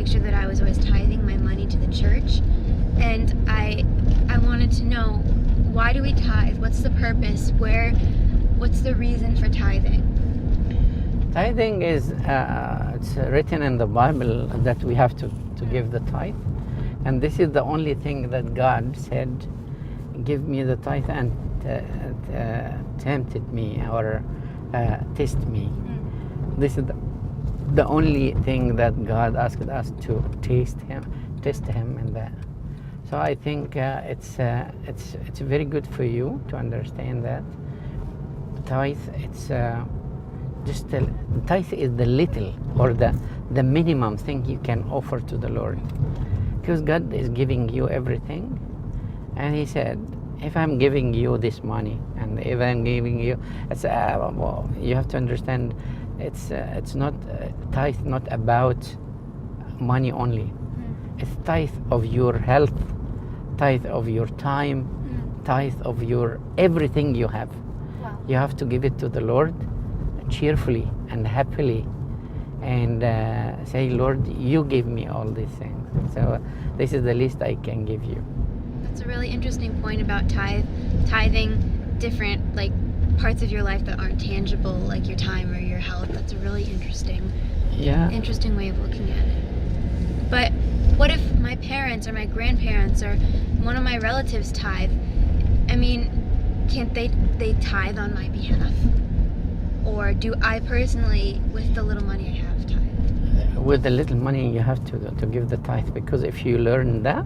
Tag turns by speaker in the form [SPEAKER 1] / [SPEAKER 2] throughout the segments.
[SPEAKER 1] make sure that I was always tithing my money to the church. And I wanted to know, why do we tithe? What's the purpose? What's the reason for tithing?
[SPEAKER 2] Tithing is, it's written in the Bible that we have to give the tithe. And this is the only thing that God said, give me the tithe and tempted me or test me. This is the only thing that God asked us to test him in that. So I think it's very good for you to understand that tithe. It's tithe is the little or the minimum thing you can offer to the Lord, because God is giving you everything, and He said, if I'm giving you this money, and if I'm giving you, it's well, you have to understand, it's not tithe, not about money only. It's tithe of your health, tithe of your time, tithe of your everything you have.
[SPEAKER 1] Wow.
[SPEAKER 2] You have to give it to the Lord cheerfully and happily, and say, Lord, you give me all these things. So this is the least I can give you.
[SPEAKER 1] That's a really interesting point about tithing different parts of your life that aren't tangible, like your time or your health. That's a really interesting way of looking at it. But what if my parents or my grandparents or one of my relatives tithe? I mean, can't they tithe on my behalf? Or do I personally, with the little money I have, tithe?
[SPEAKER 2] With the little money you have to give the tithe, because if you learn that,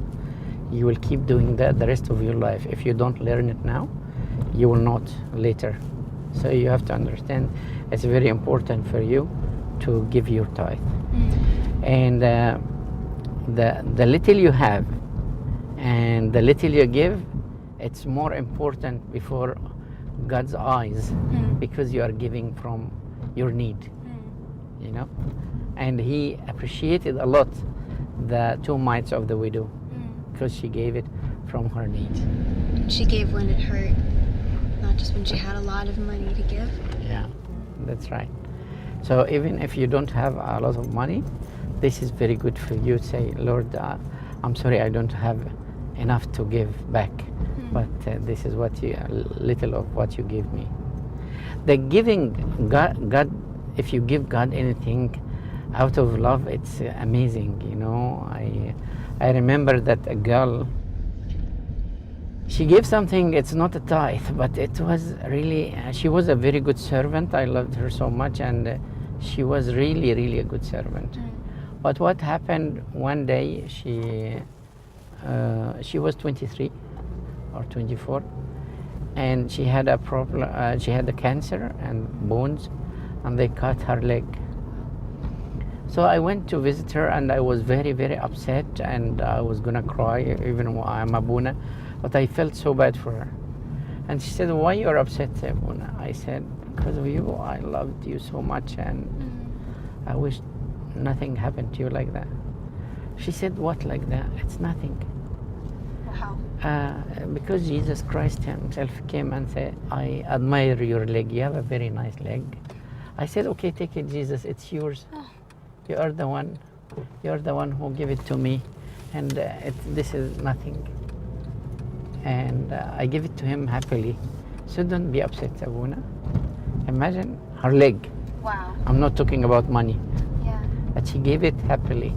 [SPEAKER 2] you will keep doing that the rest of your life. If you don't learn it now, you will not later. So you have to understand, it's very important for you to give your tithe. And the little you have and the little you give, it's more important before God's eyes, because you are giving from your need, you know. And He appreciated a lot the 2 mites of the widow, because she gave it from her need.
[SPEAKER 1] She gave when it hurt, not just when she had a lot of money to give.
[SPEAKER 2] Yeah, that's right. So even if you don't have a lot of money, this is very good for you to say, Lord, I'm sorry I don't have enough to give back, but this is little of what you give me. The giving, God, if you give God anything out of love, it's amazing, you know. I remember that a girl, she gave something, it's not a tithe, but it was really, she was a very good servant. I loved her so much, and she was really, really a good servant. But what happened one day, she was 23 or 24, and she had a problem. She had a cancer and bones, and they cut her leg. So I went to visit her, and I was very, very upset, and I was gonna cry, even though I'm Abuna, but I felt so bad for her. And she said, why you're upset, Abuna? I said, because of you. I loved you so much, and I wish nothing happened to you like that. She said, what like that? It's nothing.
[SPEAKER 1] Wow.
[SPEAKER 2] Because Jesus Christ Himself came and said, I admire your leg. You have a very nice leg. I said, okay, take it, Jesus. It's yours. You are the one. You are the one who gave it to me, and this is nothing. And I give it to Him happily. So don't be upset, Abuna. Imagine her leg.
[SPEAKER 1] Wow.
[SPEAKER 2] I'm not talking about money.
[SPEAKER 1] Yeah.
[SPEAKER 2] But she gave it happily.